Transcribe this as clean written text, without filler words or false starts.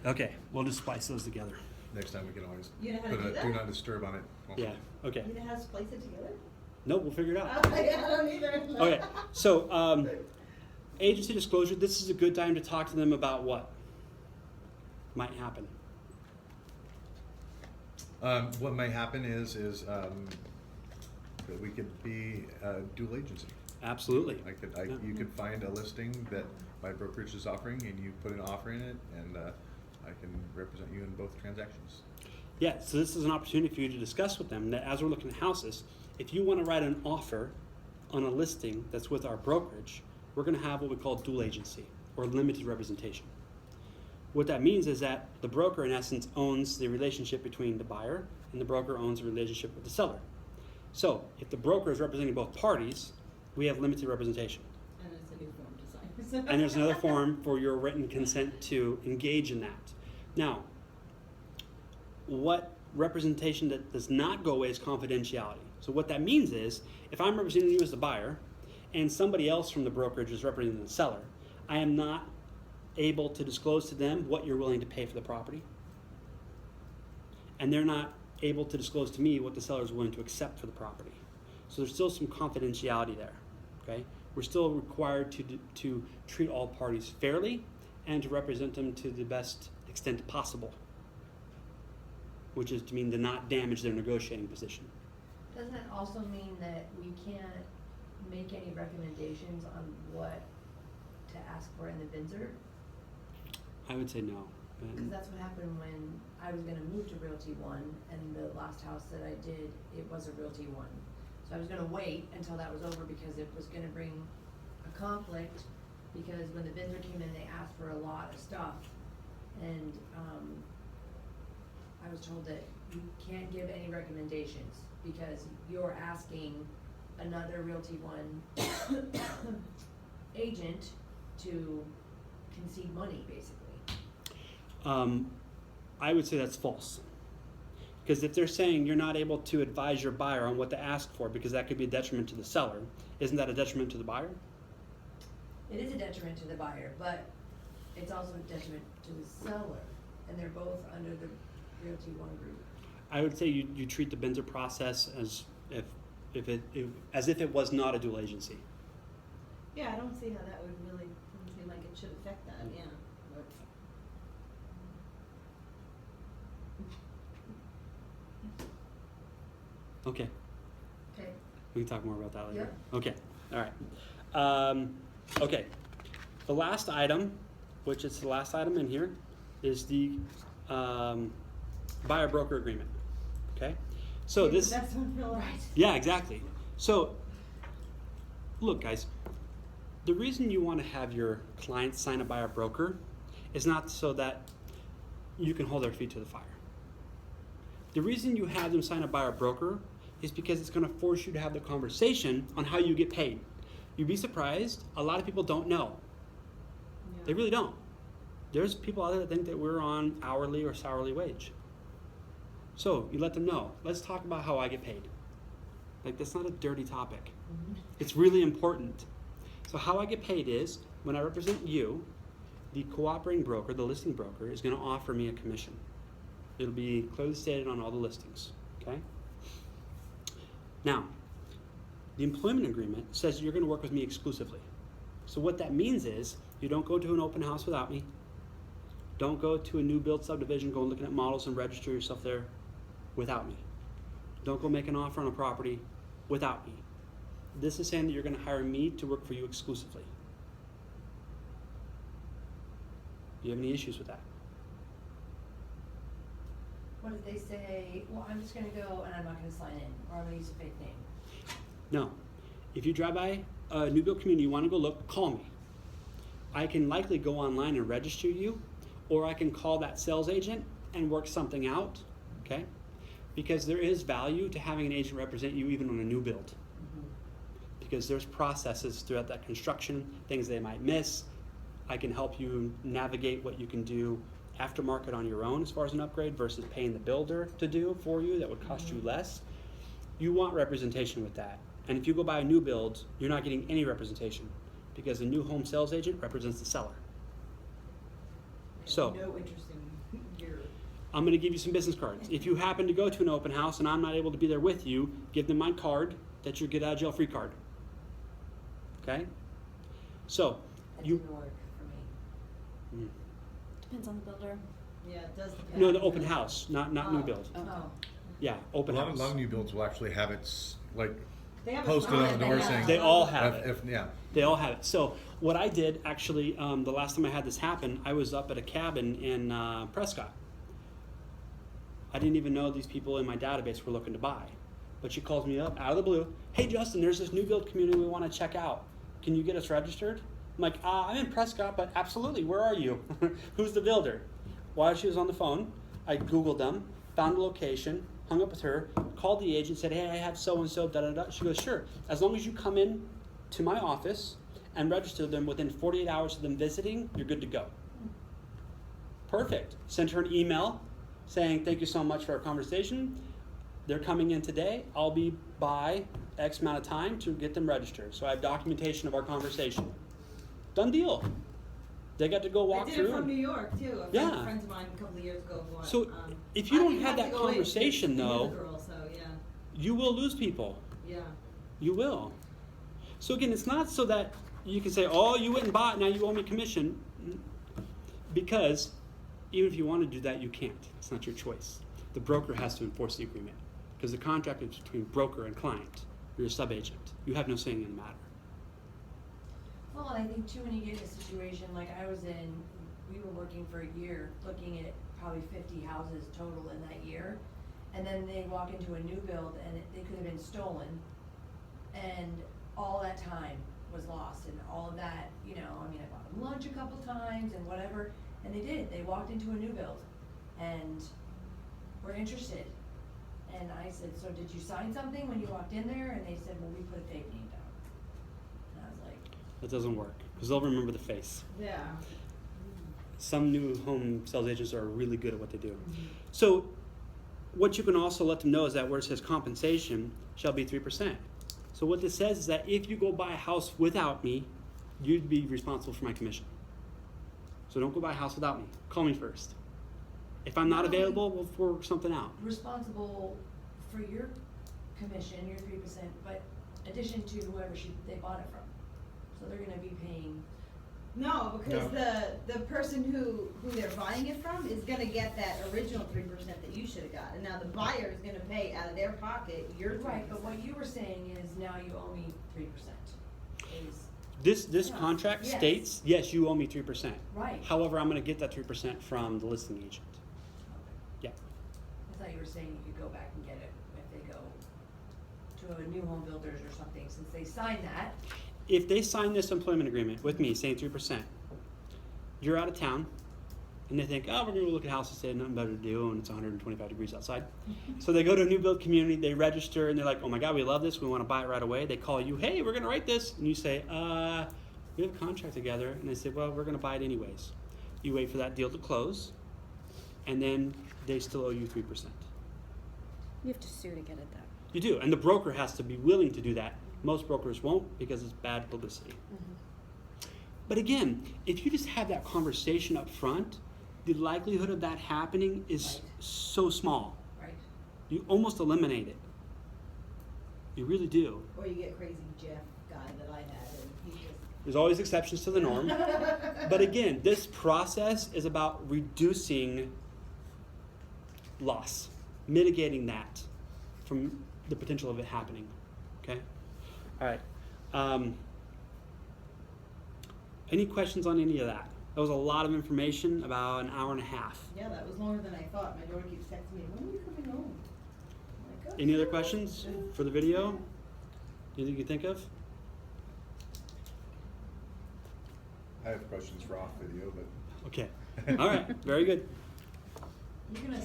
Okay, we'll just splice those together. Next time we can always You know how to put do a that? do not disturb on it. Also. Yeah, okay. You know how to splice it together? Nope, we'll figure it out. I don't either. Okay, so agency disclosure, this is a good time to talk to them about what might happen. What may happen is that we could be a dual agency. Absolutely. You Yeah. could find a listing that my brokerage is offering, and you put an offer in it, and I can represent you in both transactions. Yeah, so this is an opportunity for you to discuss with them that as we're looking at houses, if you want to write an offer on a listing that's with our brokerage, we're going to have what we call dual agency or limited representation. What that means is that the broker, in essence, owns the relationship between the buyer and the broker owns the relationship with the seller. So if the broker is representing both parties, we have limited representation. And it's a new form to sign. And there's another form for your written consent to engage in that. Now, what representation that does not go away is confidentiality. So what that means is, if I'm representing you as the buyer and somebody else from the brokerage is representing the seller, I am not able to disclose to them what you're willing to pay for the property. And they're not able to disclose to me what the seller is willing to accept for the property. So there's still some confidentiality there, okay? We're still required to treat all parties fairly and to represent them to the best extent possible, which is to mean to not damage their negotiating position. Doesn't it also mean that we can't make any recommendations on what to ask for in the Windsor? I would say no. Because that's what happened when I was gonna move to Realty One, and the last house that I did, it was a Realty One. So I was gonna wait until that was over because it was gonna bring a conflict, because when the Windsor came in, they asked for a lot of stuff. And, I was told that you can't give any recommendations because you're asking another Realty One agent to concede money, basically. I would say that's false. Because if they're saying you're not able to advise your buyer on what to ask for because that could be a detriment to the seller, isn't that a detriment to the buyer? It is a detriment to the buyer, but it's also a detriment to the seller, and they're both under the Realty One group. I would say you treat the Windsor process as if it was not a dual agency. Yeah, I don't see how that would really seem like it should affect that, yeah. Okay, Okay. we can talk more about that later. Yeah. Okay, all right. Okay, the last item, which is the last item in here, is the buyer-broker agreement. Okay, so this. That's one feel right. Yeah, exactly. So, look, guys, the reason you want to have your clients sign a buyer broker is not so that you can hold their feet to the fire. The reason you have them sign a buyer broker is because it's going to force you to have the conversation on how you get paid. You'd be surprised, a lot of people don't know. Yeah. They really don't. There's people out there that think that we're on hourly or hourly wage. So you let them know, let's talk about how I get paid. Like, that's not a dirty topic. Mm-hmm. It's really important. So how I get paid is, when I represent you, the cooperating broker, the listing broker, is going to offer me a commission. It'll be clearly stated on all the listings, okay? Now, the employment agreement says you're going to work with me exclusively. So what that means is, you don't go to an open house without me. Don't go to a new build subdivision, go looking at models and register yourself there without me. Don't go make an offer on a property without me. This is saying that you're going to hire me to work for you exclusively. Do you have any issues with that? What if they say, well, I'm just gonna go and I'm not gonna sign in, or I'm gonna use a fake name? No. If you drive by a new build community, you want to go look, call me. I can likely go online and register you, or I can call that sales agent and work something out, okay? Because there is value to having an agent represent you even on a new build. Because there's processes throughout that construction, things they might miss. I can help you navigate what you can do aftermarket on your own as far as an upgrade versus paying the builder to do for you. That would cost you less. You want representation with that. And if you go buy a new build, you're not getting any representation because the new home sales agent represents the seller. So, No interest in your, I'm going to give you some business cards. If you happen to go to an open house and I'm not able to be there with you, give them my card. That's your get out of jail free card. Okay? So, That you. didn't work for me. Mm. Depends on the builder. yeah, it does depend. No, the open house, not new Oh. build. Oh, Yeah, A open lot house. of new builds will actually have it like They have a posted sign on the that door has- saying. They all have it. Yeah. They all have it. So what I did actually, the last time I had this happen, I was up at a cabin in Prescott. I didn't even know these people in my database were looking to buy. But she calls me up out of the blue. Hey Justin, there's this new build community we want to check out. Can you get us registered? I'm like, I'm in Prescott, but absolutely, where are you? Who's the builder? While she was on the phone, I Googled them, found a location, hung up with her, called the agent, said, hey, I have so-and-so, da-da-da. She goes, sure. As long as you come in to my office and register them within 48 hours of them visiting, you're good to go. Perfect. Sent her an email saying, thank you so much for our conversation. They're coming in today. I'll be by X amount of time to get them registered. So I have documentation of our conversation. Done deal. They got to go walk I did through. it from New York too. A Yeah. friends of mine a couple of years ago bought. So, if you I don't didn't have that to go in. conversation, I knew though- the girl, so yeah, You will lose people. yeah. You will. So again, it's not so that you can say, oh, you went and bought, now you owe me commission. Because even if you want to do that, you can't. It's not your choice. The broker has to enforce the agreement. Because the contract is between broker and client. You're a sub-agent. You have no say in the matter. well, and I think too, when you get in a situation like I was in, we were working for a year, looking at probably 50 houses total in that year. And then they walk into a new build and they could have been stolen. And all that time was lost and all of that, you know, I mean, I bought them lunch a couple times and whatever. And they did, they walked into a new build and were interested. And I said, so did you sign something when you walked in there? And they said, well, we put a fake name down. And I was like, That doesn't work. Because they'll remember the face. Yeah. Some new home sales agents are really good at what they do. So what you can also let them know is that where it says compensation shall be 3%. So what this says is that if you go buy a house without me, you'd be responsible for my commission. So don't go buy a house without me. Call me first. If I'm not No. available, we'll work something out. responsible for your commission, your 3%, but addition to whoever they bought it from. So they're gonna be paying, No, because No. the person who they're buying it from is gonna get that original 3% that you should have got, and now the buyer is gonna pay out of their pocket your 3%. right, but what you were saying is now you owe me 3%. Is, This Yeah. contract Yes. states, yes, you owe me 3%. right. However, I'm going to get that 3% from the listing agent. Yeah. I thought you were saying you could go back and get it if they go to a new home builders or something, since they signed that. If they sign this employment agreement with me saying 3%, you're out of town, and they think, oh, we're going to look at houses, they have nothing better to do, and it's 125 degrees outside. So they go to a new build community, they register, and they're like, oh my God, we love this, we want to buy it right away. They call you, hey, we're going to write this. And you say, we have a contract together. And they say, well, we're going to buy it anyways. You wait for that deal to close, and then they still owe you 3%. You have to sue to get it though. You do, and the broker has to be willing to do that. Most brokers won't because it's bad publicity. But again, if you just have that conversation up front, the likelihood of that happening is Right. so small. Right. You almost eliminate it. You really do. Or you get crazy Jeff guy that I had, and he just. There's always exceptions to the norm. But again, this process is about reducing loss, mitigating that from the potential of it happening. Okay? All right. Any questions on any of that? That was a lot of information, about an hour and a half. Yeah, that was longer than I thought. My daughter keeps texting me, when are you coming home? I'm like, "Oh, Any other sure." questions for the video? Anything you think of? I have questions for off video, but. Okay. All right. Very good. You're gonna